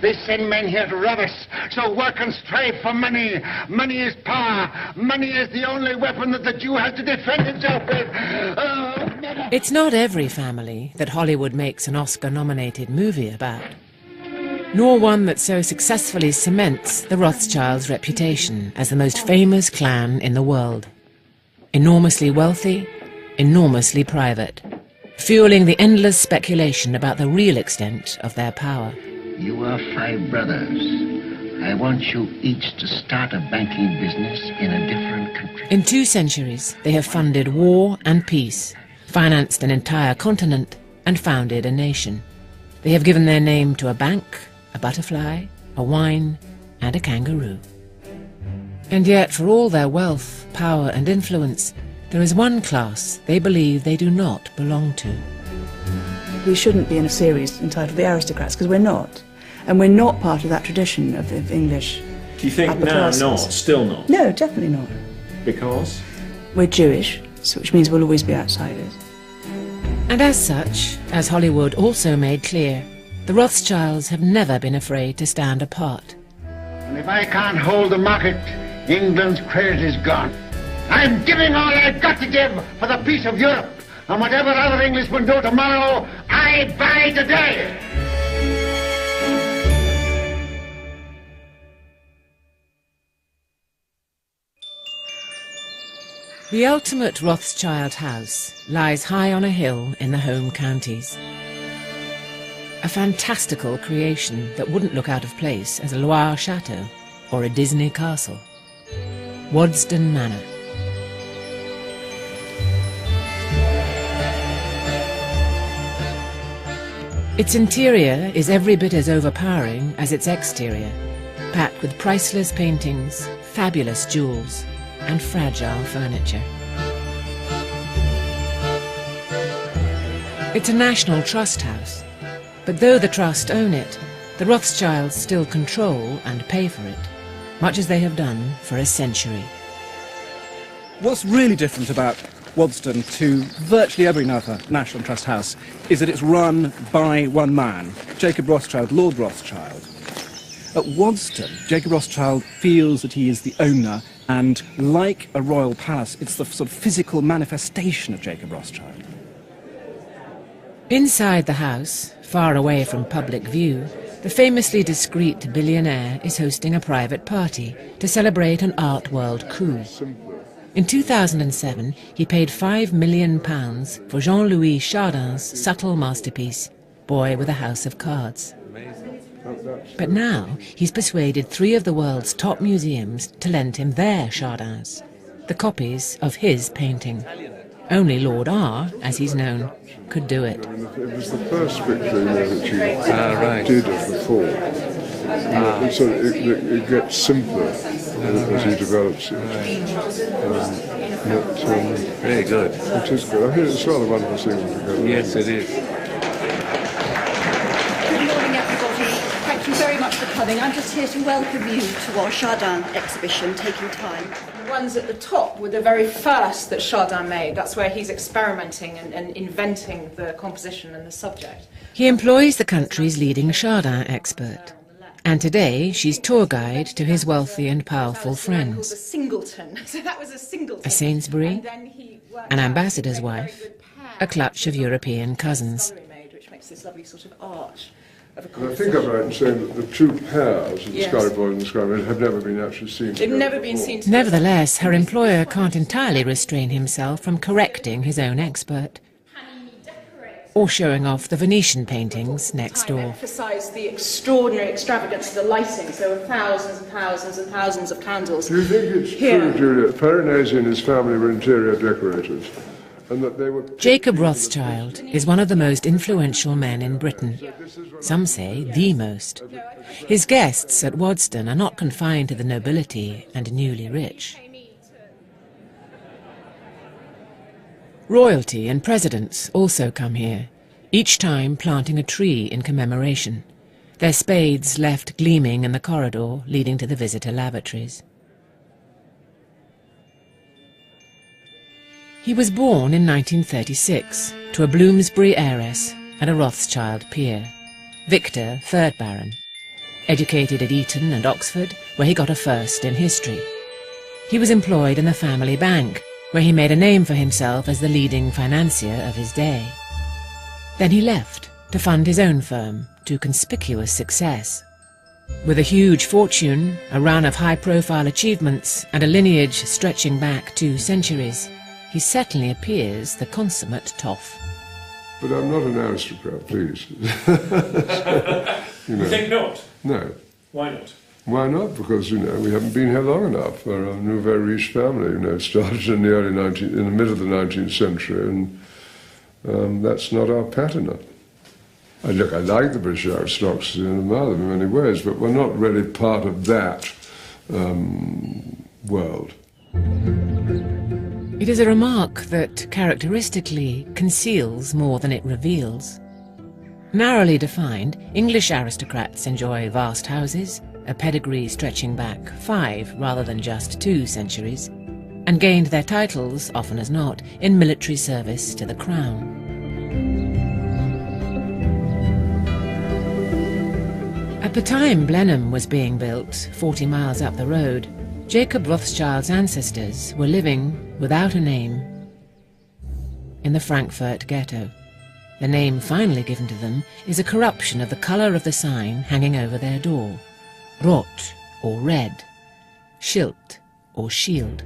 They send men here to rob us. So work and strive for money. Money is power. Money is the only weapon that the Jew has to defend himself with. Oh, it's not every family that Hollywood makes an Oscar-nominated movie about, nor one that so successfully cements the Rothschilds' reputation as the most famous clan in the world. Enormously wealthy, enormously private, fueling the endless speculation about the real extent of their power. You are 5 brothers. I want you each to start a banking business in a different country. In 2 centuries, they have funded war and peace, financed an entire continent, and founded a nation. They have given their name to a bank, a butterfly, a wine, and a kangaroo. And yet, for all their wealth, power, and influence, there is one class they believe they do not belong to. We shouldn't be in a series entitled The Aristocrats, because we're not. And we're not part of that tradition of English. Do you think now not? Still not? No, definitely not. Because? We're Jewish, which means we'll always be outsiders. And as such, as Hollywood also made clear, the Rothschilds have never been afraid to stand apart. And if I can't hold the market, England's credit is gone. I'm giving all I've got to give for the peace of Europe. And whatever other Englishmen do tomorrow, I buy today. The ultimate Rothschild house lies high on a hill in the home counties. A fantastical creation that wouldn't look out of place as a Loire chateau or a Disney castle. Waddesdon Manor. Its interior is every bit as overpowering as its exterior, packed with priceless paintings, fabulous jewels, and fragile furniture. It's a National Trust house, but though the Trust own it, the Rothschilds still control and pay for it, much as they have done for a century. What's really different about Waddesdon to virtually every other National Trust house is that it's run by one man, Jacob Rothschild, Lord Rothschild. At Waddesdon, Jacob Rothschild feels that he is the owner, and like a royal palace, it's the sort of physical manifestation of Jacob Rothschild. Inside the house, far away from public view, the famously discreet billionaire is hosting a private party to celebrate an art world coup. In 2007, he paid £5 million for Jean-Louis Chardin's subtle masterpiece, Boy with a House of Cards. But now he's persuaded 3 of the world's top museums to lend him their Chardins, the copies of his painting. Only Lord R, as he's known, could do it. It was the first picture that he did of the fall. So it gets simpler as he develops it. Very good. It is good. I think it's rather wonderful seeing them together. Yes, it is. Good morning, everybody. Thank you very much for coming. I'm just here to welcome you to our Chardin exhibition, taking time. The ones at the top were the very first that Chardin made. That's where he's experimenting and inventing the composition and the subject. He employs the country's leading Chardin expert. And today, she's tour guide to his wealthy and powerful friends. A singleton. So that was a singleton. A Sainsbury, an ambassador's wife, a clutch of European cousins. Which makes this lovely sort of arch. I think I'm right in saying that the 2 pairs of the Sky Boy and the Sky Boy have never been actually seen together. They've never been seen together. Nevertheless, her employer can't entirely restrain himself from correcting his own expert, or showing off the Venetian paintings next door. Emphasised the extraordinary extravagance of the lightings. There were thousands and thousands and thousands of candles. Do you think it's true, Juliet, Veronese and his family were interior decorators? And that they were... Jacob Rothschild is one of the most influential men in Britain. Some say the most. His guests at Waddesdon are not confined to the nobility and newly rich. Royalty and presidents also come here, each time planting a tree in commemoration, their spades left gleaming in the corridor leading to the visitor lavatories. He was born in 1936 to a Bloomsbury heiress and a Rothschild peer, Victor, 3rd Baron. Educated at Eton and Oxford, where he got a first in history. He was employed in the family bank, where he made a name for himself as the leading financier of his day. Then he left to fund his own firm to conspicuous success. With a huge fortune, a run of high-profile achievements, and a lineage stretching back 2 centuries, he certainly appears the consummate toff. But I'm not an aristocrat, please. You think not? No. Why not? Why not? Because, we haven't been here long enough. We're a nouveau riche family, it started in the middle of the 19th century, and that's not our pattern. I like the British aristocracy and admire them in many ways, but we're not really part of that world. It is a remark that characteristically conceals more than it reveals. Narrowly defined, English aristocrats enjoy vast houses, a pedigree stretching back 5 rather than just 2 centuries, and gained their titles, often as not, in military service to the crown. At the time Blenheim was being built, 40 miles up the road, Jacob Rothschild's ancestors were living, without a name, in the Frankfurt ghetto. The name finally given to them is a corruption of the colour of the sign hanging over their door. Rot, or red. Schild, or shield.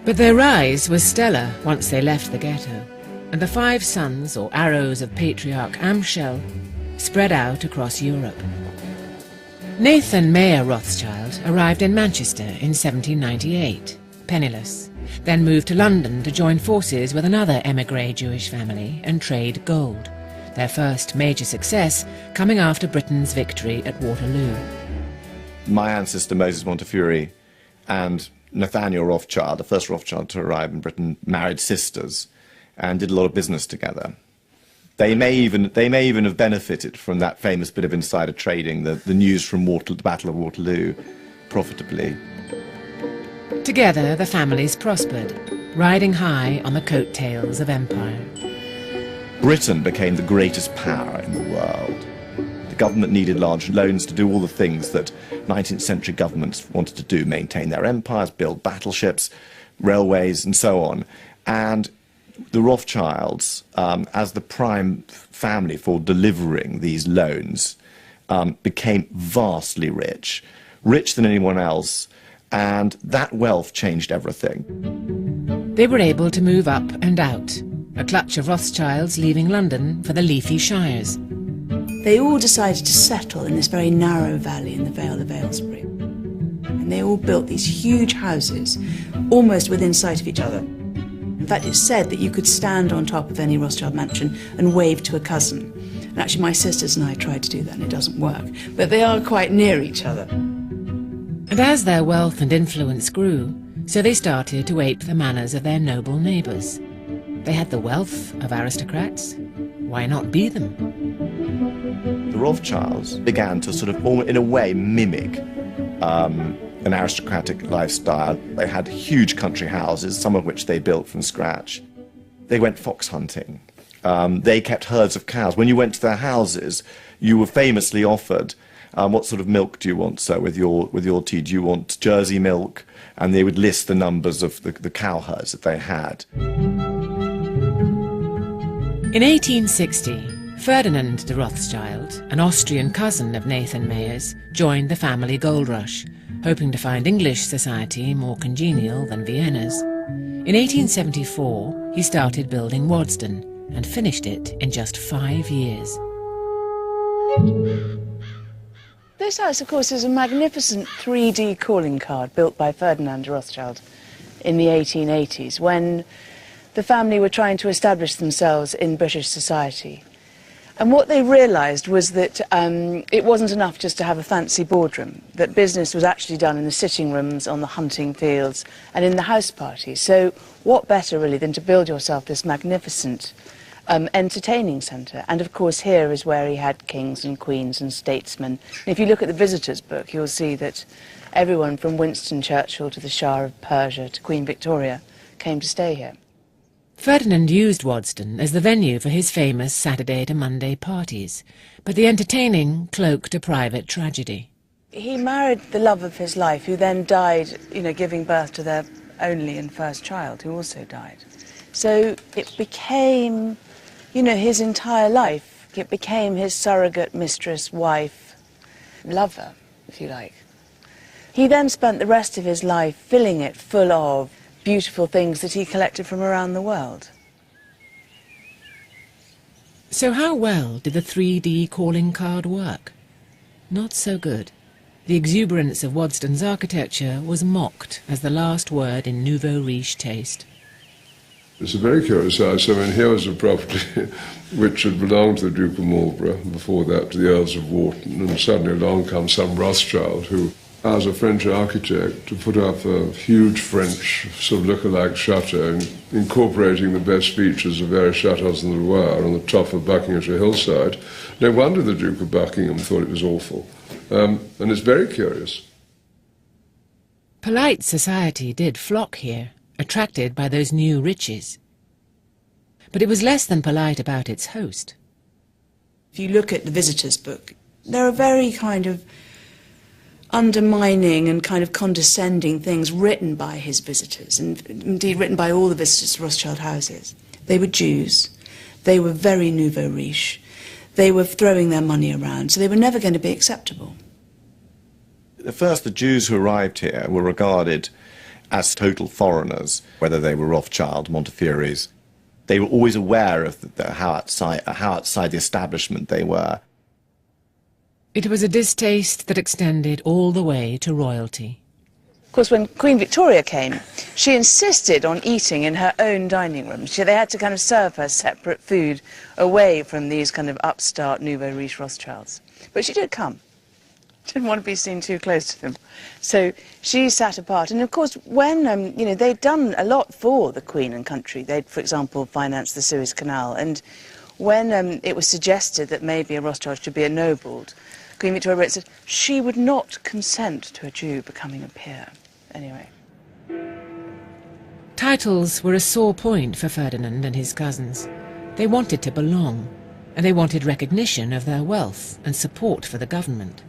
But their rise was stellar once they left the ghetto, and the 5 sons, or arrows of Patriarch Amschel, spread out across Europe. Nathan Mayer Rothschild arrived in Manchester in 1798, penniless, then moved to London to join forces with another émigré Jewish family and trade gold, their first major success coming after Britain's victory at Waterloo. My ancestor Moses Montefiore and Nathaniel Rothschild, the first Rothschild to arrive in Britain, married sisters and did a lot of business together. They may even have benefited from that famous bit of insider trading, the news from the Battle of Waterloo, profitably. Together, the families prospered, riding high on the coattails of empire. Britain became the greatest power in the world. The government needed large loans to do all the things that 19th century governments wanted to do, maintain their empires, build battleships, railways, and so on. And the Rothschilds, as the prime family for delivering these loans, became vastly rich, richer than anyone else, and that wealth changed everything. They were able to move up and out, a clutch of Rothschilds leaving London for the leafy shires. They all decided to settle in this very narrow valley in the Vale of Aylesbury. And they all built these huge houses, almost within sight of each other. In fact, it's said that you could stand on top of any Rothschild mansion and wave to a cousin. And actually, my sisters and I tried to do that, and it doesn't work. But they are quite near each other. And as their wealth and influence grew, so they started to ape the manners of their noble neighbours. They had the wealth of aristocrats. Why not be them? The Rothschilds began to sort of, in a way, mimic an aristocratic lifestyle. They had huge country houses, some of which they built from scratch. They went fox hunting. They kept herds of cows. When you went to their houses, you were famously offered, what sort of milk do you want, sir, with your tea? Do you want Jersey milk? And they would list the numbers of the cow herds that they had. In 1860, Ferdinand de Rothschild, an Austrian cousin of Nathan Mayer's, joined the family gold rush, hoping to find English society more congenial than Vienna's. In 1874, he started building Waddesdon and finished it in just 5 years. This house, of course, is a magnificent 3D calling card built by Ferdinand de Rothschild in the 1880s, when the family were trying to establish themselves in British society. And what they realised was that it wasn't enough just to have a fancy boardroom, that business was actually done in the sitting rooms, on the hunting fields, and in the house parties. So what better, really, than to build yourself this magnificent entertaining centre? And, of course, here is where he had kings and queens and statesmen. And if you look at the visitors' book, you'll see that everyone from Winston Churchill to the Shah of Persia to Queen Victoria came to stay here. Ferdinand used Waddesdon as the venue for his famous Saturday to Monday parties, but the entertaining cloaked a private tragedy. He married the love of his life, who then died, giving birth to their only and first child, who also died. So it became, his entire life. It became his surrogate mistress, wife, lover, if you like. He then spent the rest of his life filling it full of beautiful things that he collected from around the world. So how well did the 3D calling card work? Not so good. The exuberance of Waddesdon's architecture was mocked as the last word in nouveau riche taste. It's a very curious house. I mean, here was a property which had belonged to the Duke of Marlborough, before that to the Earls of Wharton, and suddenly along comes some Rothschild who, as a French architect, to put up a huge French sort of look-alike chateau, incorporating the best features of various chateaux in the Loire on the top of Buckinghamshire hillside. No wonder the Duke of Buckingham thought it was awful. And it's very curious. Polite society did flock here, attracted by those new riches. But it was less than polite about its host. If you look at the visitors' book, there are very kind of undermining and kind of condescending things written by his visitors, and indeed written by all the visitors to Rothschild houses. They were Jews. They were very nouveau riche. They were throwing their money around, so they were never going to be acceptable. At first, the Jews who arrived here were regarded as total foreigners, whether they were Rothschild, Montefiore's. They were always aware of how outside the establishment they were. It was a distaste that extended all the way to royalty. Of course, when Queen Victoria came, she insisted on eating in her own dining room. They had to kind of serve her separate food away from these kind of upstart nouveau riche Rothschilds. But she did come. Didn't want to be seen too close to them. So she sat apart. And of course, when, they'd done a lot for the Queen and country. They'd, for example, financed the Suez Canal. And when it was suggested that maybe a Rothschild should be ennobled, Queen Victoria wrote, said she would not consent to a Jew becoming a peer. Anyway. Titles were a sore point for Ferdinand and his cousins. They wanted to belong, and they wanted recognition of their wealth and support for the government.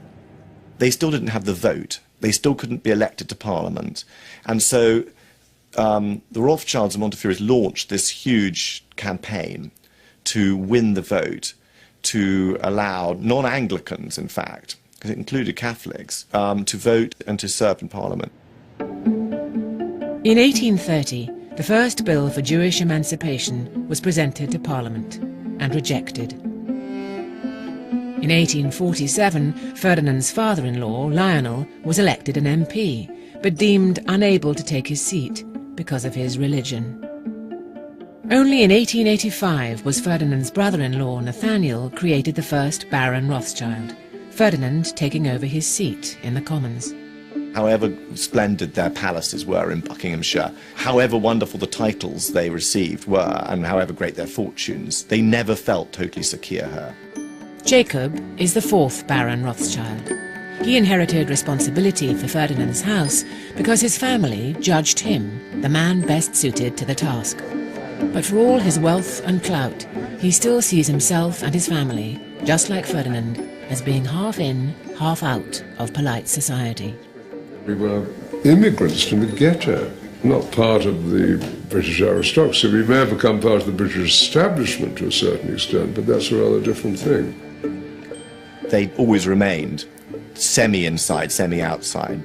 They still didn't have the vote. They still couldn't be elected to Parliament. And so the Rothschilds and Montefiore's launched this huge campaign to win the vote, to allow non-Anglicans, in fact, because it included Catholics, to vote and to serve in Parliament. In 1830, the first bill for Jewish emancipation was presented to Parliament and rejected. In 1847, Ferdinand's father-in-law, Lionel, was elected an MP, but deemed unable to take his seat because of his religion. Only in 1885 was Ferdinand's brother-in-law, Nathaniel, created the first Baron Rothschild, Ferdinand taking over his seat in the Commons. However splendid their palaces were in Buckinghamshire, however wonderful the titles they received were, and however great their fortunes, they never felt totally secure here. Jacob is the fourth Baron Rothschild. He inherited responsibility for Ferdinand's house because his family judged him the man best suited to the task. But for all his wealth and clout, he still sees himself and his family, just like Ferdinand, as being half in, half out of polite society. We were immigrants from the ghetto, not part of the British aristocracy. We may have become part of the British establishment to a certain extent, but that's a rather different thing. They always remained semi-inside, semi-outside.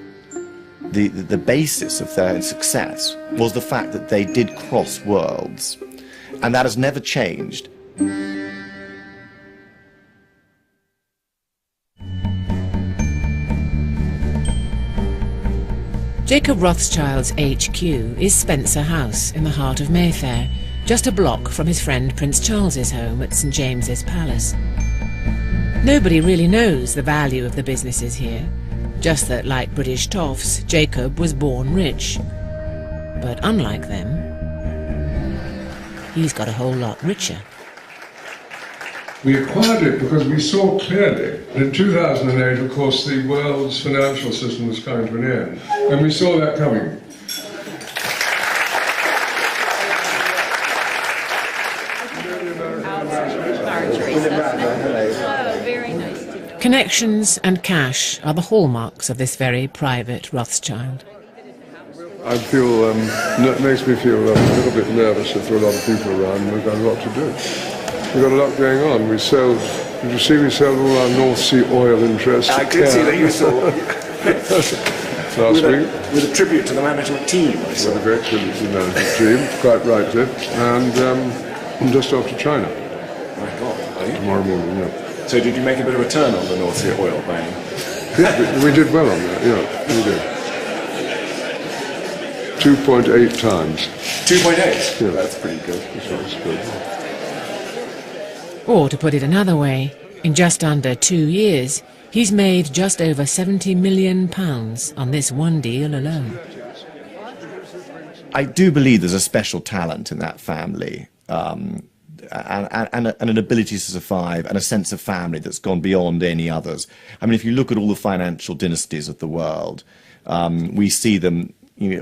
The basis of their success was the fact that they did cross worlds, and that has never changed. Jacob Rothschild's HQ is Spencer House in the heart of Mayfair, just a block from his friend Prince Charles's home at St James's Palace. Nobody really knows the value of the businesses here, just that, like British toffs, Jacob was born rich. But unlike them, he's got a whole lot richer. We acquired it because we saw clearly that in 2008, of course, the world's financial system was coming to an end, and we saw that coming. Connections and cash are the hallmarks of this very private Rothschild. I feel, it makes me feel a little bit nervous if there are a lot of people around and we've got a lot to do. We've got a lot going on. We sold, did you see we sold all our North Sea oil interests? I did see that you sold. Last week. With a tribute to the management team, I saw. With a great tribute to the management team, quite rightly. And I'm just off to China. My God, are you? Tomorrow morning, yeah. So did you make a bit of a turn on the North Sea oil buying? Yeah, we did well on that, yeah, we did. 2.8 times. 2.8? Yeah. That's pretty good. That's good. Or, to put it another way, in just under 2 years, he's made just over £70 million on this one deal alone. I do believe there's a special talent in that family, and an ability to survive, and a sense of family that's gone beyond any others. I mean, if you look at all the financial dynasties of the world, we see them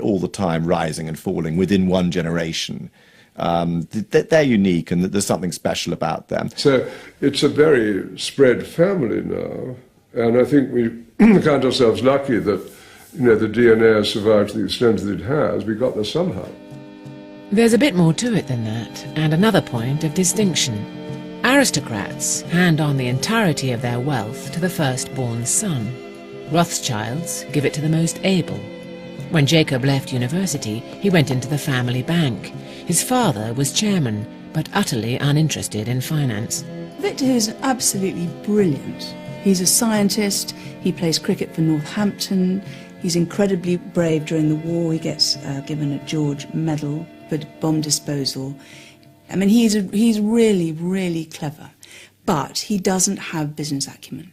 all the time rising and falling within one generation. They're unique, and there's something special about them. So it's a very spread family now, and I think we count ourselves lucky that the DNA has survived to the extent that it has. We got there somehow. There's a bit more to it than that, and another point of distinction. Aristocrats hand on the entirety of their wealth to the firstborn son. Rothschilds give it to the most able. When Jacob left university, he went into the family bank. His father was chairman, but utterly uninterested in finance. Victor is absolutely brilliant. He's a scientist, he plays cricket for Northampton, he's incredibly brave during the war, he gets given a George Medal for bomb disposal. I mean, he's really, really clever, but he doesn't have business acumen.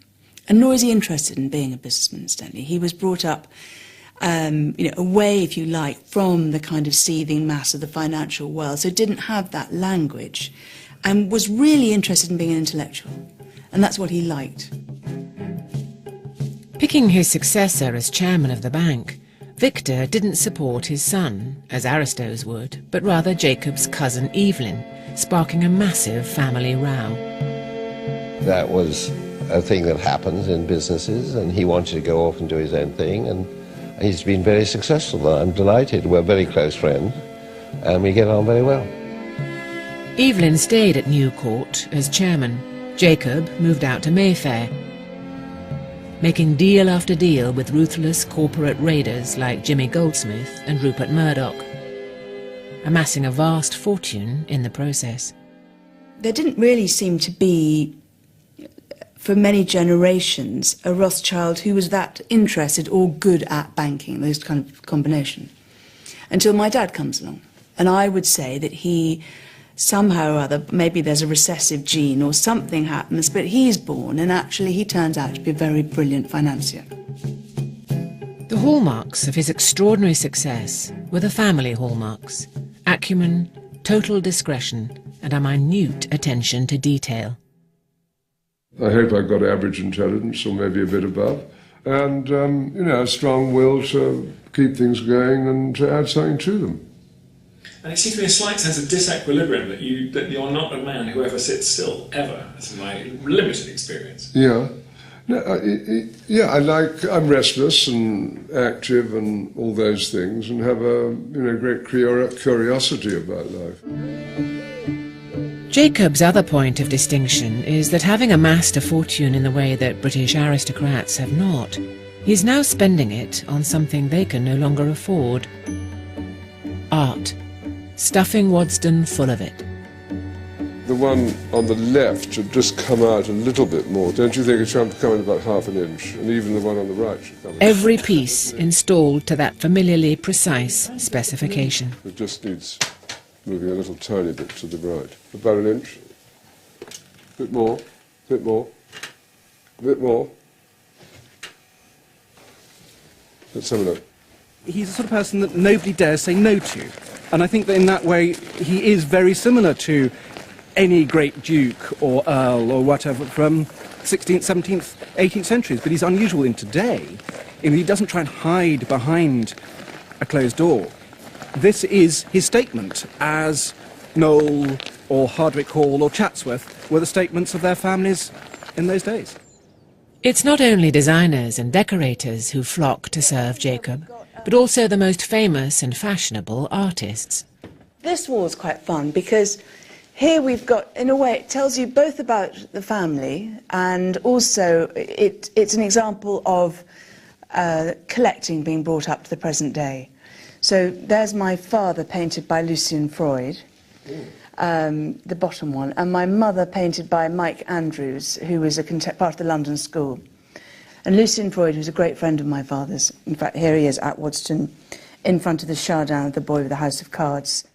And nor is he interested in being a businessman, incidentally. He was brought up away, if you like, from the kind of seething mass of the financial world, so didn't have that language, and was really interested in being an intellectual, and that's what he liked. Picking his successor as chairman of the bank, Victor didn't support his son, as Aristos would, but rather Jacob's cousin Evelyn, sparking a massive family row. That was a thing that happens in businesses, and he wanted to go off and do his own thing, and he's been very successful. I'm delighted. We're very close friends, and we get on very well. Evelyn stayed at New Court as chairman. Jacob moved out to Mayfair, making deal after deal with ruthless corporate raiders like Jimmy Goldsmith and Rupert Murdoch, amassing a vast fortune in the process. There didn't really seem to be, for many generations, a Rothschild who was that interested or good at banking, those kind of combination, until my dad comes along. And I would say that he, somehow or other, maybe there's a recessive gene or something happens, but he's born and actually he turns out to be a very brilliant financier. The hallmarks of his extraordinary success were the family hallmarks: acumen, total discretion, and a minute attention to detail. I hope I've got average intelligence, or maybe a bit above, and, a strong will to keep things going and to add something to them. And it seems to be a slight sense of disequilibrium that you're not a man who ever sits still, ever. That's my limited experience. Yeah. No, I'm restless and active and all those things, and have a great curiosity about life. Jacob's other point of distinction is that, having amassed a fortune in the way that British aristocrats have not, he is now spending it on something they can no longer afford: art, stuffing Waddesdon full of it. The one on the left should just come out a little bit more. Don't you think it should come in about half an inch? And even the one on the right should come in. Every piece installed to that familiarly precise specification. It just needs moving a little tiny bit to the right. About an inch. Bit more. Bit more. Bit more. Let's have a look. He's the sort of person that nobody dares say no to. And I think that in that way he is very similar to any great duke or earl or whatever from 16th, 17th, 18th centuries. But he's unusual in today. He doesn't try and hide behind a closed door. This is his statement, as Noel or Hardwicke Hall or Chatsworth were the statements of their families in those days. It's not only designers and decorators who flock to serve Jacob, but also the most famous and fashionable artists. This wall's quite fun because here we've got, in a way, it tells you both about the family and also it's an example of collecting being brought up to the present day. So there's my father painted by Lucian Freud, the bottom one, and my mother painted by Mike Andrews, who was part of the London School. And Lucian Freud was a great friend of my father's. In fact, here he is at Waddesdon, in front of the Chardin, the boy with the house of cards.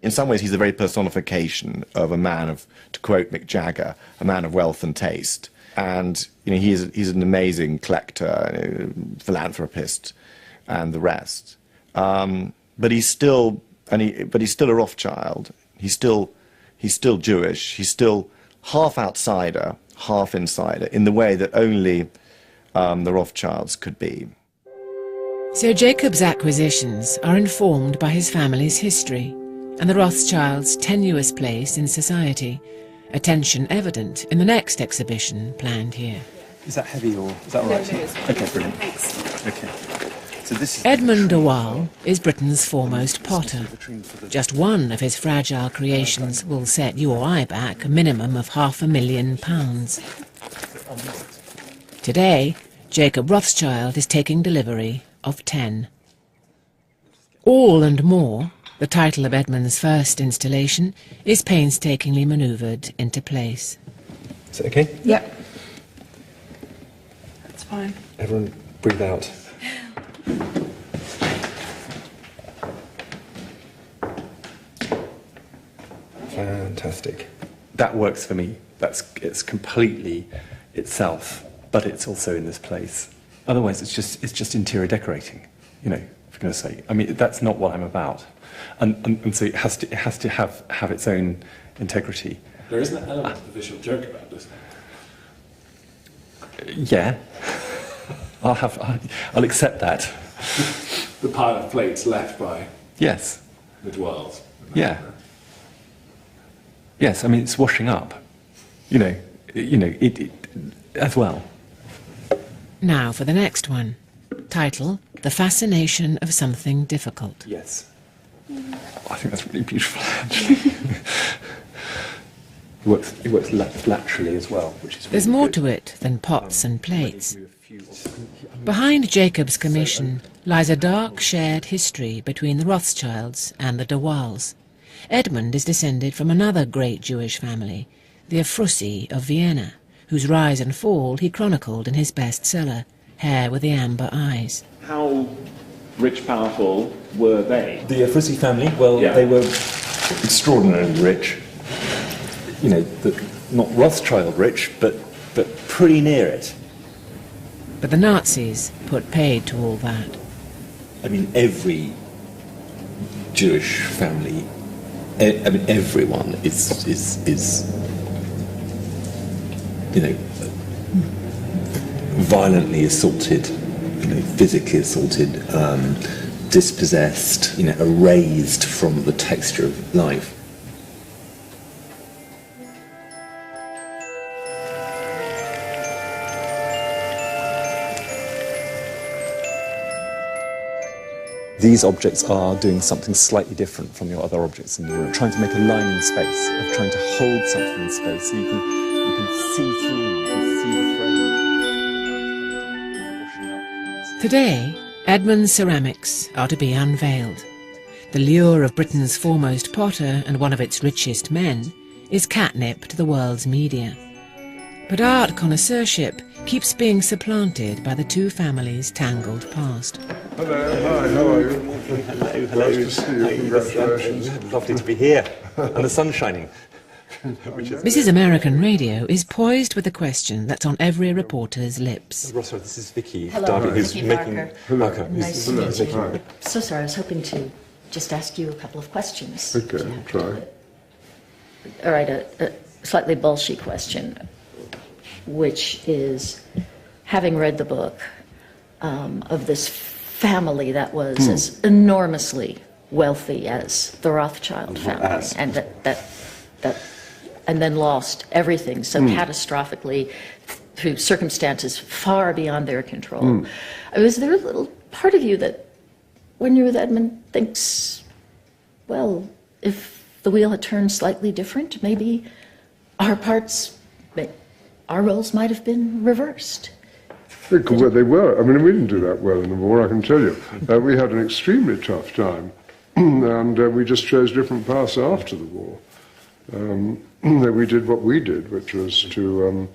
In some ways, he's a very personification of a man of, to quote Mick Jagger, a man of wealth and taste. And he's an amazing collector, philanthropist, and the rest. But he's still a Rothschild. He's still Jewish. He's still half outsider, half insider, in the way that only the Rothschilds could be. So Jacob's acquisitions are informed by his family's history and the Rothschilds' tenuous place in society, a tension evident in the next exhibition planned here. Is that heavy or is that all right? No, okay, brilliant. Thanks. Okay. So this is Edmund de Waal is Britain's foremost potter. Just one of his fragile creations will set you or I back a minimum of £500,000. Today, Jacob Rothschild is taking delivery of 10. All and more, the title of Edmund's first installation, is painstakingly manoeuvred into place. Is it okay? Yep. That's fine. Everyone breathe out. Fantastic. That works for me. It's completely itself, but it's also in this place. Otherwise, it's just interior decorating. You know, for goodness sake. I mean, that's not what I'm about. And so it has to have its own integrity. There isn't an element of visual joke about this. Yeah. I'll accept that. The pile of plates left by Yes. the dwells. Yeah. Yes, I mean it's washing up. It as well. Now for the next one. Title, The Fascination of Something Difficult. Yes. I think that's really beautiful, actually. It works laterally as well, which is really There's more good. to it than pots and plates. Behind Jacob's commission lies a dark shared history between the Rothschilds and the de Waals. Edmund is descended from another great Jewish family, the Ephrussi of Vienna, whose rise and fall he chronicled in his bestseller, Hair with the Amber Eyes. How rich, powerful were they? The Ephrussi family, well, Yeah. they were extraordinarily rich. You know, not Rothschild rich, but pretty near it. But the Nazis put paid to all that. I mean, every Jewish family, I mean, everyone is you know, violently assaulted, you know, physically assaulted, dispossessed, you know, erased from the texture of life. These objects are doing something slightly different from your other objects in the room, trying to make a line in space, of trying to hold something in space so you can see through, you can see the frame. Today, Edmund's ceramics are to be unveiled. The lure of Britain's foremost potter and one of its richest men is catnip to the world's media. But art connoisseurship keeps being supplanted by the two families' tangled past. Hello, hi, how are you? Hello. Nice to see you, congratulations. Lovely to be here, and the sun's shining. This is American Radio is poised with a question that's on every reporter's lips. Rothschild, this is Vicky. Hello, Darby, who's Vicky making... Barker. Barker, Nice to meet you. Hi. So sorry, I was hoping to just ask you a couple of questions. Okay, Do you have try. to- All right, a slightly bullshit question, which is, having read the book of this family that was as enormously wealthy as the Rothschild family, and that and then lost everything so catastrophically through circumstances far beyond their control. Was there a little part of you that, when you're with Edmund, thinks, well, if the wheel had turned slightly different, maybe our roles might have been reversed? Well, they were. I mean, we didn't do that well in the war, I can tell you. We had an extremely tough time, and we just chose different paths after the war. We did what we did, which was to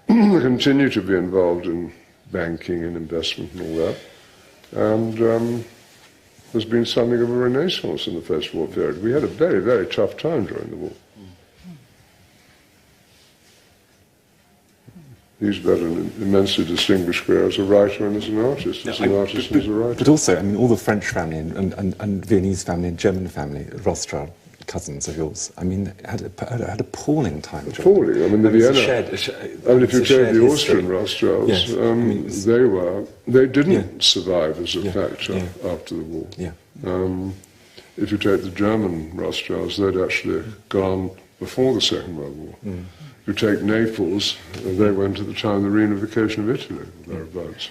continue to be involved in banking and investment and all that. And there's been something of a renaissance in the post-war period. We had a very, very tough time during the war. He's got an immensely distinguished career as a writer and as an artist, and as a writer. But also, I mean, all the French family and Viennese family and German family, Rothschild cousins of yours, I mean, had appalling time. Appalling. I mean, the Vienna. I mean, if you take the Austrian Rothschilds, yes. They didn't survive as a factor after the war. Yeah. If you take the German Rothschilds, they'd actually gone before the Second World War. If you take Naples, they went at the time of the reunification of Italy, thereabouts.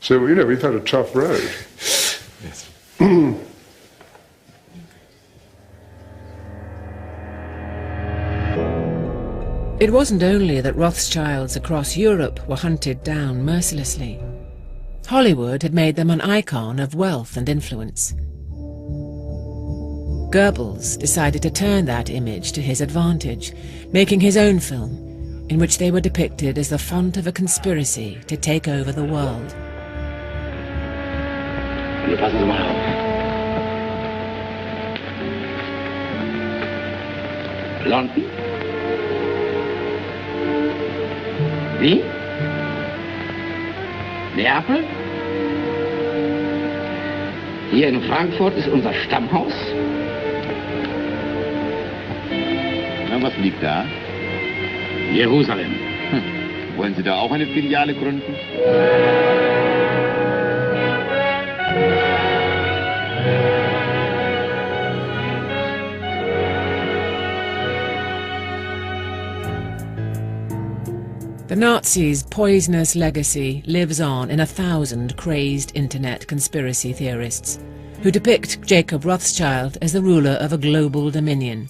So, you know, we've had a tough road. Yes. It wasn't only that Rothschilds across Europe were hunted down mercilessly. Hollywood had made them an icon of wealth and influence. Goebbels decided to turn that image to his advantage, making his own film, in which they were depicted as the front of a conspiracy to take over the world. Passen Sie mal auf. London? Wie? Neapel? Hier in Frankfurt ist unser Stammhaus. Na, was liegt da? Jerusalem. Wollen Sie da auch eine Filiale gründen? The Nazis' poisonous legacy lives on in 1,000 crazed internet conspiracy theorists who depict Jacob Rothschild as the ruler of a global dominion.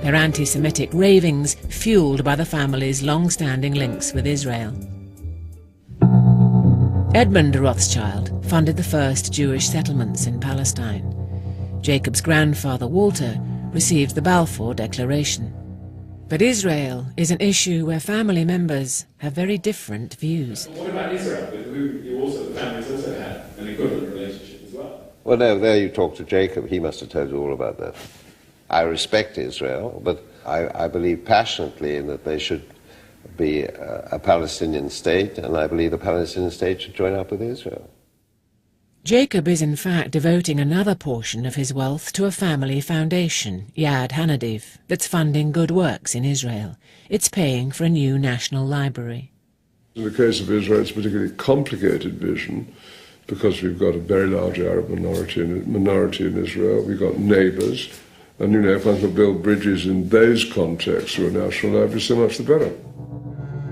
Their anti-Semitic ravings fueled by the family's long-standing links with Israel. Edmund Rothschild funded the first Jewish settlements in Palestine. Jacob's grandfather Walter received the Balfour Declaration. But Israel is an issue where family members have very different views. What about Israel, with who you also, the families also had an equivalent relationship as well? Well, no, there you talk to Jacob. He must have told you all about that. I respect Israel, but I believe passionately in that they should be a Palestinian state, and I believe the Palestinian state should join up with Israel. Jacob is in fact devoting another portion of his wealth to a family foundation, Yad Hanadiv, that's funding good works in Israel. It's paying for a new national library. In the case of Israel, it's a particularly complicated vision because we've got a very large Arab minority in Israel. We've got neighbours, and you know, if one can build bridges in those contexts to a national library, so much the better.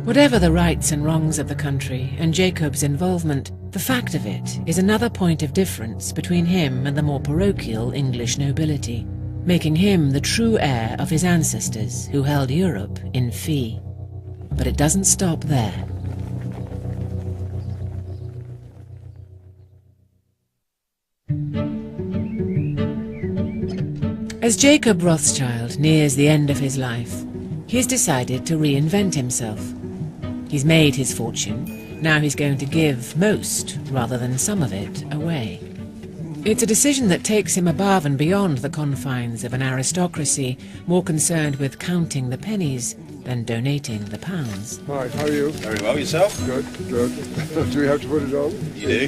Whatever the rights and wrongs of the country and Jacob's involvement, the fact of it is another point of difference between him and the more parochial English nobility, making him the true heir of his ancestors who held Europe in fee. But it doesn't stop there. As Jacob Rothschild nears the end of his life, he's decided to reinvent himself. He's made his fortune. Now he's going to give most, rather than some of it, away. It's a decision that takes him above and beyond the confines of an aristocracy, more concerned with counting the pennies than donating the pounds. Hi, how are you? Very well, yourself? Good, good. Do we have to put it on? You do.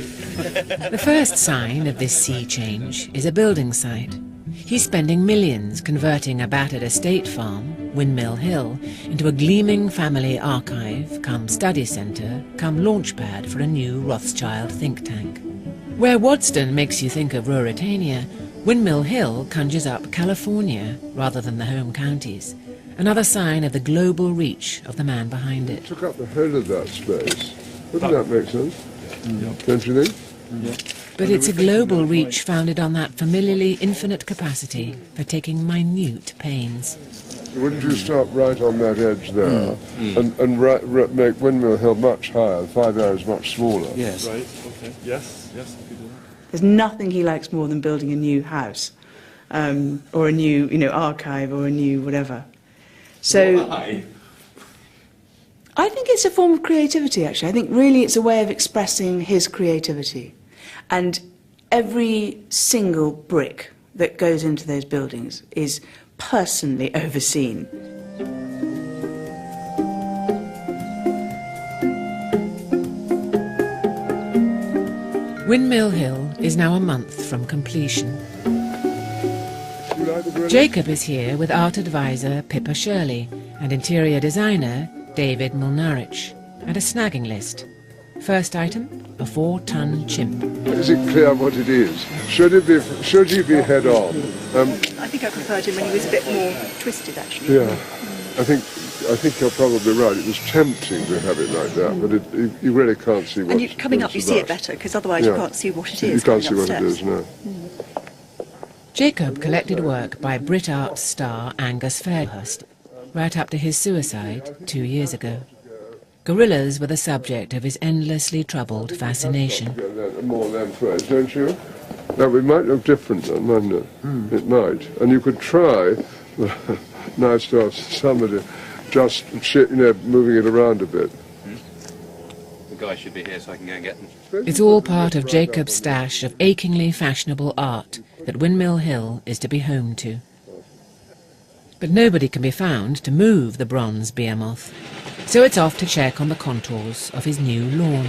The first sign of this sea change is a building site. He's spending millions converting a battered estate farm, Windmill Hill, into a gleaming family archive, come study centre, come launchpad for a new Rothschild think tank. Where Waddesdon makes you think of Ruritania, Windmill Hill conjures up California rather than the home counties. another sign of the global reach of the man behind it. Took up the whole of that space. Wouldn't that make sense? Don't you think? But it's a global reach founded on that familiarly infinite capacity for taking minute pains. Wouldn't you start right on that edge there and make Windmill Hill much higher, 5 areas much smaller? Yes. Right, okay. Yes, I could do that. There's nothing he likes more than building a new house, or a new, archive, or a new whatever. So Why? I think it's a form of creativity, actually. I think really it's a way of expressing his creativity. And every single brick that goes into those buildings is personally overseen. Windmill Hill is now a month from completion. Jacob is here with art advisor Pippa Shirley and interior designer David Mulnarich, and a snagging list. First item, a 4-ton chimp. Is it clear what it is? Should he be head on? I think I preferred him when he was a bit more twisted, actually. Yeah, I think you're probably right. It was tempting to have it like that, but you really can't see what. And coming up, you see it better, because otherwise you can't see what it is. You can't see what it is, no. Jacob collected work by Brit Art star Angus Fairhurst, right up to his suicide 2 years ago. Gorillas were the subject of his endlessly troubled fascination. More lengthways, don't you? Now, it might look different, then, mightn't it? It might. And you could try, nice to have somebody just, moving it around a bit. The guy should be here so I can go and get them. It's all part of Jacob's stash of achingly fashionable art that Windmill Hill is to be home to. But nobody can be found to move the bronze behemoth, so it's off to check on the contours of his new lawn.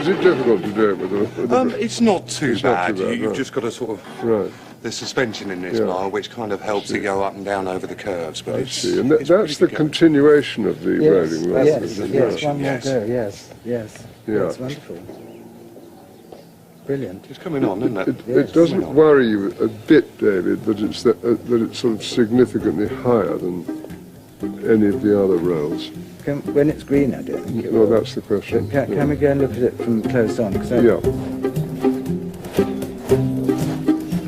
Is it difficult to do it with a... It's not too bad. You've right. just got to sort of... Right. There's suspension in this now, which kind of helps it go up and down over the curves. But I see. And that's the continuation of the rolling wall. Yes, one more go, yes. Yeah. That's wonderful. Brilliant. It's coming on, isn't it? It doesn't worry you a bit, David, that it's sort of significantly higher than any of the other rolls. When it's green, I do think it No, will. that's the question. Can we go and look at it from close on?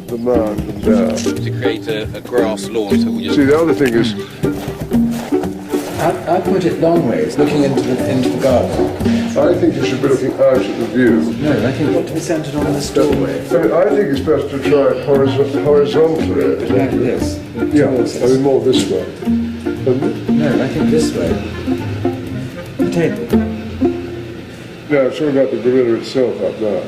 The mound and there. To create a grass lawn, so we'll just... See, the other thing is... I put it long ways, looking into the garden. I think you should be looking out at the view. No, I think it ought to be centred on this doorway. I think it's best to try it horizontally. Like this? Yeah, I mean more this way. No, I think this way. The table. No, it's all about the gorilla itself up there.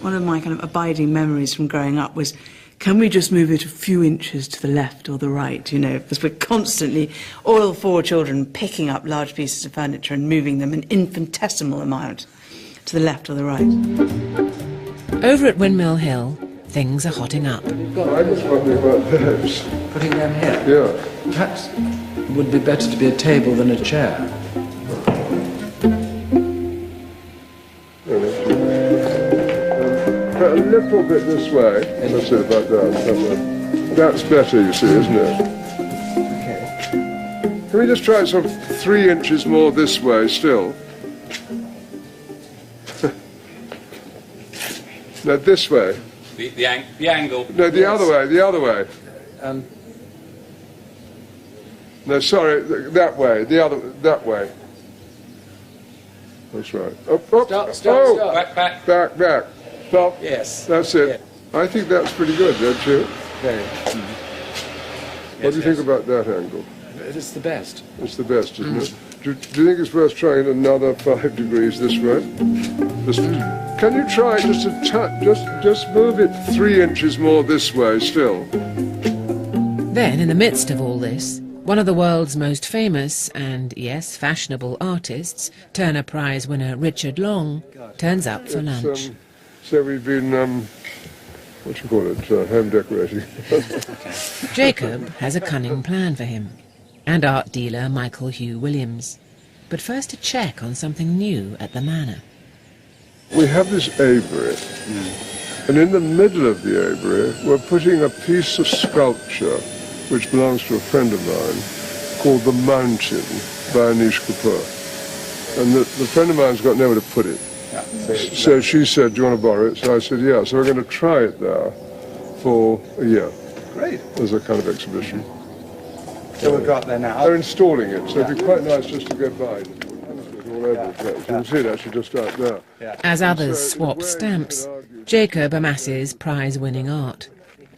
One of my kind of abiding memories from growing up was, can we just move it a few inches to the left or the right, because we're constantly, all 4 children, picking up large pieces of furniture and moving them an infinitesimal amount to the left or the right. Over at Windmill Hill, things are hotting up. I was wondering about those. Putting them here? Yeah. Perhaps it would be better to be a table than a chair. A little bit this way. That's it, about that. That's better, you see, isn't it? Okay. Can we just try it sort of 3 inches more this way still? No, this way. The angle. No, the other way. No, sorry, that way, that way. That's right. Stop. Back. Stop. Yes. That's it. Yeah. I think that's pretty good, don't you? Very. What do you think about that angle? It's the best. It's the best, isn't it? Do you think it's worth trying another 5 degrees this way? Can you try just a touch? Just move it 3 inches more this way still. Then, in the midst of all this, one of the world's most famous and, yes, fashionable artists, Turner Prize winner Richard Long, turns up for lunch. So we've been, what do you call it, home decorating. Jacob has a cunning plan for him, and art dealer Michael Hugh Williams. But first a check on something new at the manor. We have this aviary, And in the middle of the aviary, we're putting a piece of sculpture which belongs to a friend of mine called The Mountain by Anish Kapoor. And the friend of mine's got nowhere to put it. Yeah. So she said, do you want to borrow it? So I said, yeah. So we're going to try it there for a year. Great. As a kind of exhibition. So we'll go up there now. They're installing it, so it'd be quite nice just to go by. All over the place. You can see it actually just out there. As others swap stamps, Jacob amasses prize-winning art.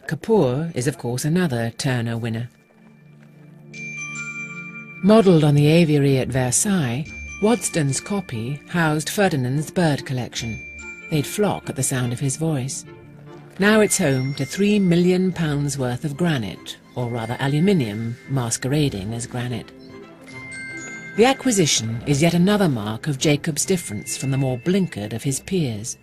Kapoor is, of course, another Turner winner. Modelled on the aviary at Versailles, Waddesdon's copy housed Ferdinand's bird collection. They'd flock at the sound of his voice. Now it's home to £3 million worth of granite, or rather aluminium, masquerading as granite. The acquisition is yet another mark of Jacob's difference from the more blinkered of his peers.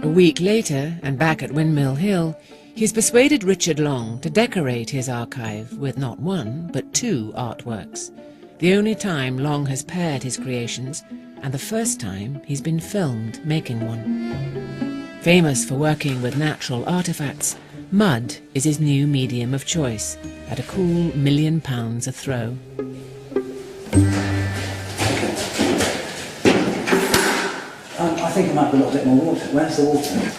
A week later, and back at Windmill Hill, he's persuaded Richard Long to decorate his archive with not one, but two artworks. The only time Long has paired his creations, and the first time he's been filmed making one. Famous for working with natural artefacts, mud is his new medium of choice, at a cool £1 million a throw. I think it might be a little bit more water. Where's the water?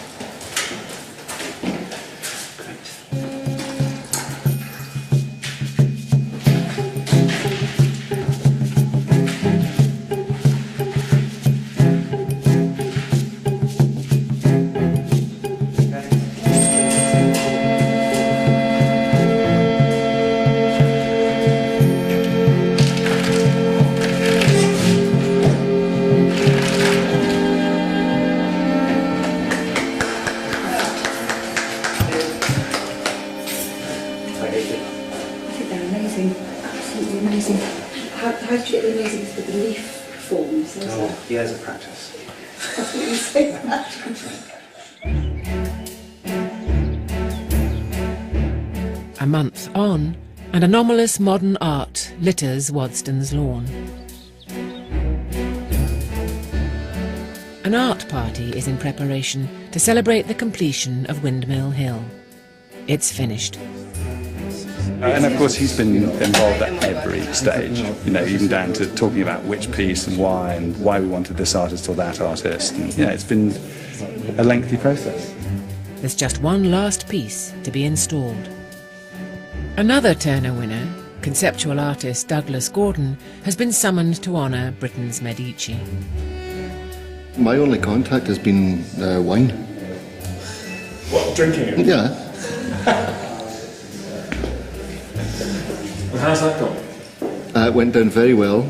How do you get the amazing for the leaf forms? Years of practice. That's what you say that. A month on, and anomalous modern art litters Waddesdon's lawn. An art party is in preparation to celebrate the completion of Windmill Hill. It's finished. And of course he's been involved at every stage, you know, even down to talking about which piece and why we wanted this artist or that artist. And, you know, it's been a lengthy process. There's just one last piece to be installed. Another Turner winner, conceptual artist Douglas Gordon, has been summoned to honour Britain's Medici. My only contact has been wine. What, drinking it? Yeah. And how's that gone? It went down very well.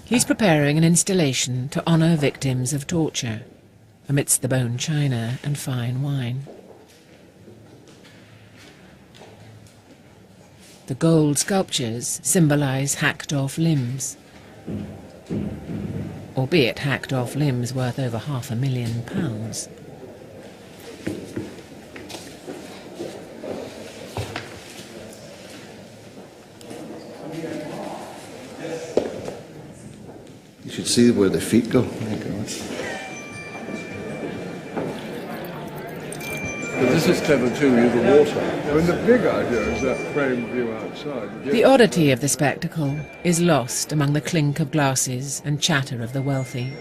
He's preparing an installation to honour victims of torture, amidst the bone china and fine wine. The gold sculptures symbolise hacked-off limbs, albeit hacked-off limbs worth over £500,000. You should see where the feet go. But this is clever too, with the water. I mean, the big idea is that framed view outside. The oddity of the spectacle is lost among the clink of glasses and chatter of the wealthy.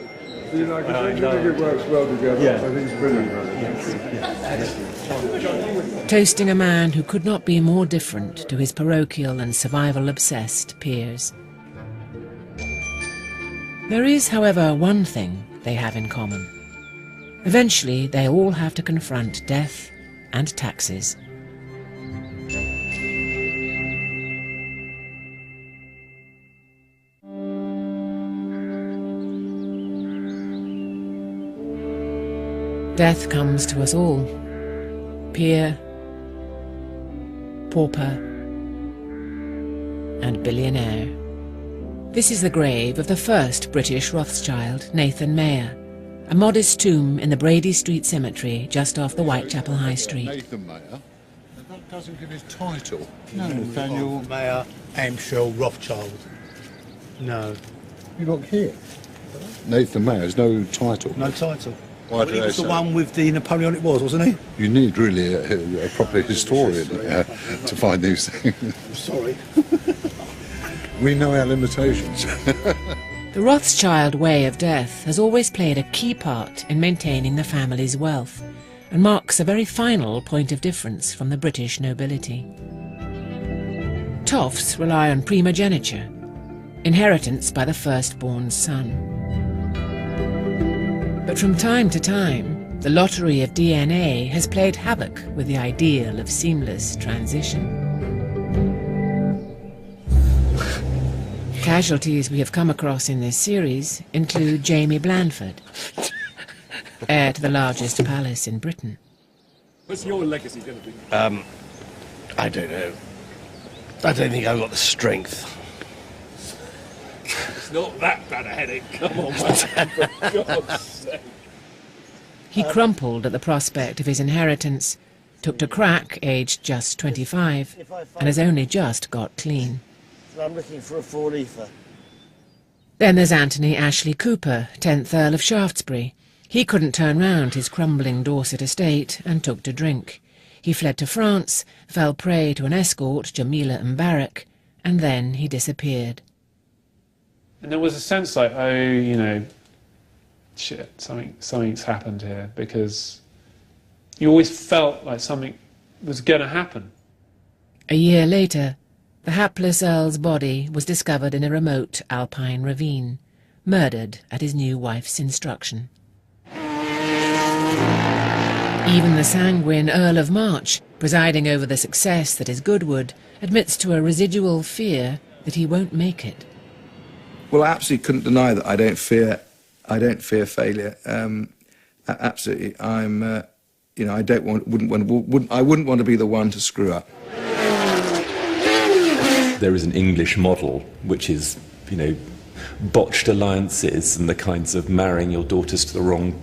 Do you like it? Don't you think it works well together? Yeah. I think it's brilliant. Yes. Toasting a man who could not be more different to his parochial and survival-obsessed peers. There is, however, one thing they have in common. Eventually, they all have to confront death and taxes. Death comes to us all. Peer, pauper, and billionaire. This is the grave of the first British Rothschild, Nathan Mayer, a modest tomb in the Brady Street Cemetery just off the Whitechapel High Street. Nathan Mayer. That doesn't give his title. No, Nathaniel Mayer, Amschel, Rothschild. No. You look here. Nathan Mayer's no title. No title. Why Well, do he they was the say? one with the Napoleonic Wars, wasn't he? You need really a proper historian to find these things. Sorry. We know our limitations. The Rothschild way of death has always played a key part in maintaining the family's wealth and marks a very final point of difference from the British nobility. Toffs rely on primogeniture, inheritance by the firstborn son. But from time to time, the lottery of DNA has played havoc with the ideal of seamless transition. Casualties we have come across in this series include Jamie Blandford, heir to the largest palace in Britain. What's your legacy going to be? I don't know. I don't think I've got the strength. It's not that bad a headache. Come on, man. For God's sake. He crumpled at the prospect of his inheritance, took to crack aged just 25, and has only just got clean. I'm looking for a four-leafer. Then there's Anthony Ashley Cooper, 10th Earl of Shaftesbury. He couldn't turn round his crumbling Dorset estate and took to drink. He fled to France, fell prey to an escort, Jamila Mbarak, and then he disappeared. And there was a sense like, oh, you know, shit, something's happened here, because you always felt like something was going to happen. A year later, the hapless Earl's body was discovered in a remote alpine ravine, murdered at his new wife's instruction. Even the sanguine Earl of March, presiding over the success that is Goodwood, admits to a residual fear that he won't make it. Well, I absolutely couldn't deny that I don't fear failure. Absolutely, I'm. You know, I wouldn't want to be the one to screw up. There is an English model which is, you know, botched alliances and the kinds of marrying your daughters to the wrong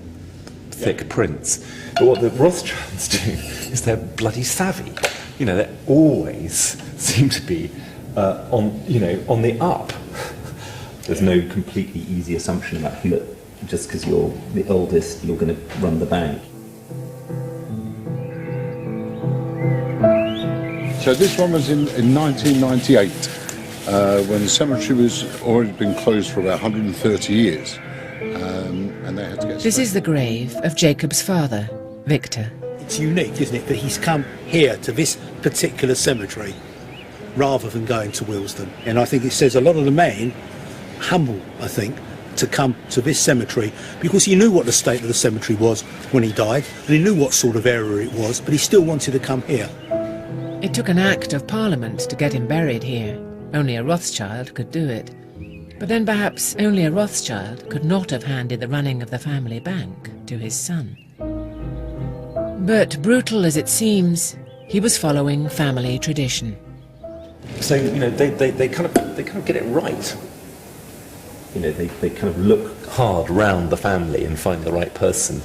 thick prince. But what the Rothschilds do is they're bloody savvy. You know, they always seem to be on the up. There's no completely easy assumption that just because you're the oldest, you're going to run the bank. So this one was in 1998, when the cemetery was already been closed for about 130 years, and they had to get... This is the grave of Jacob's father, Victor. It's unique, isn't it, that he's come here to this particular cemetery rather than going to Willesden. And I think it says a lot of the men, humble, I think, to come to this cemetery because he knew what the state of the cemetery was when he died, and he knew what sort of area it was, but he still wanted to come here. It took an act of Parliament to get him buried here. Only a Rothschild could do it. But then perhaps only a Rothschild could not have handed the running of the family bank to his son. But brutal as it seems, he was following family tradition. So, you know, they kind of get it right. You know, they kind of look hard round the family and find the right person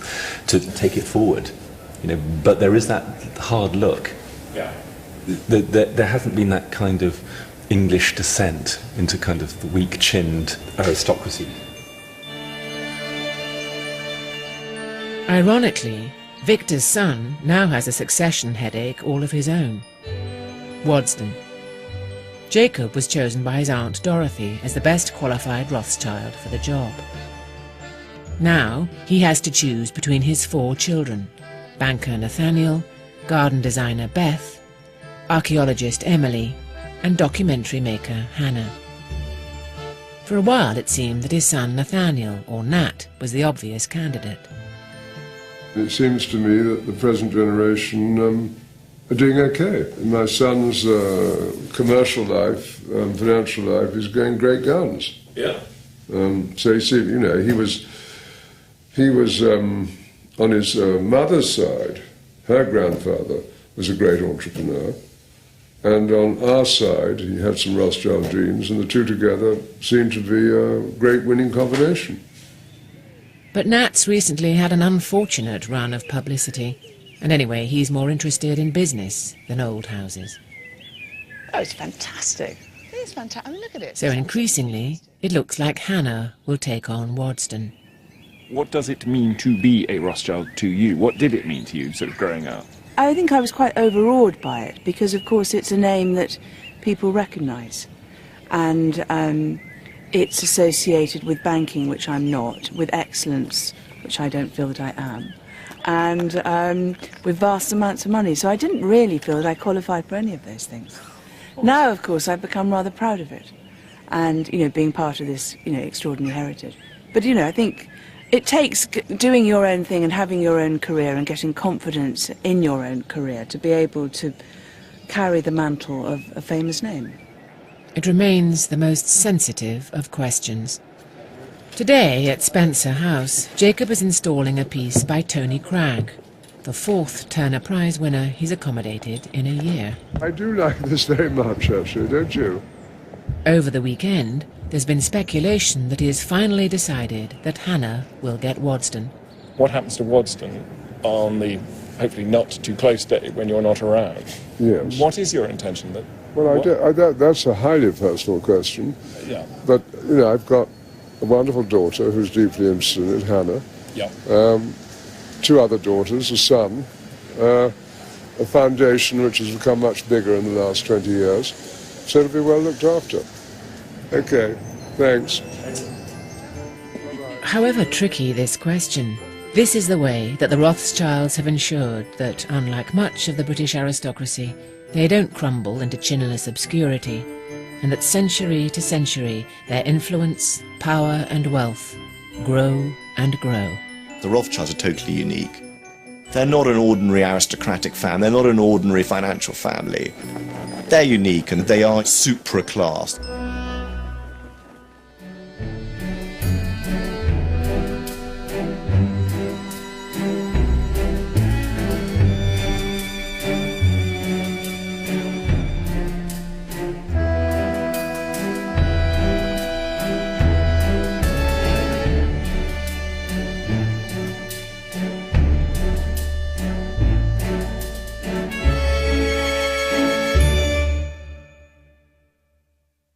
to take it forward. You know, but there is that hard look. Yeah. There hasn't been that kind of English descent into kind of the weak-chinned aristocracy. Ironically, Victor's son now has a succession headache all of his own. Waddesdon. Jacob was chosen by his Aunt Dorothy as the best qualified Rothschild for the job. Now he has to choose between his 4 children, banker Nathaniel, garden designer Beth, archaeologist Emily, and documentary maker Hannah. For a while it seemed that his son Nathaniel, or Nat, was the obvious candidate. It seems to me that the present generation are doing okay. My son's commercial life, financial life, is going great guns. Yeah. So you see, you know, he was on his mother's side. Her grandfather was a great entrepreneur, and on our side, he had some Rothschild genes, and the two together seemed to be a great winning combination. But Nat's recently had an unfortunate run of publicity. And anyway, he's more interested in business than old houses. Oh, it's fantastic. It's fantastic. I mean, look at it. So increasingly, it looks like Hannah will take on Waddesdon. What does it mean to be a Rothschild to you? What did it mean to you, sort of growing up? I think I was quite overawed by it because, of course, it's a name that people recognise. And it's associated with banking, which I'm not, with excellence, which I don't feel that I am, and with vast amounts of money. So I didn't really feel that I qualified for any of those things. Now, of course, I've become rather proud of it and, you know, being part of this, you know, extraordinary heritage. But, you know, I think it takes doing your own thing and having your own career and getting confidence in your own career to be able to carry the mantle of a famous name. It remains the most sensitive of questions. Today at Spencer House, Jacob is installing a piece by Tony Cragg, the 4th Turner Prize winner he's accommodated in a year. I do like this very much, actually, don't you? Over the weekend, there's been speculation that he has finally decided that Hannah will get Waddesdon. What happens to Waddesdon on the hopefully not too close day when you're not around? Yes. What is your intention? Well, that's a highly personal question. Yeah. But, you know, I've got a wonderful daughter who's deeply interested in it, Hannah. Yeah. 2 other daughters, a son, a foundation which has become much bigger in the last 20 years. So it'll be well looked after. Okay, thanks. However tricky this question, this is the way that the Rothschilds have ensured that, unlike much of the British aristocracy, they don't crumble into chinless obscurity, and that century to century their influence, power and wealth grow and grow. The Rothschilds are totally unique. They're not an ordinary aristocratic family, they're not an ordinary financial family. They're unique and they are supra-class.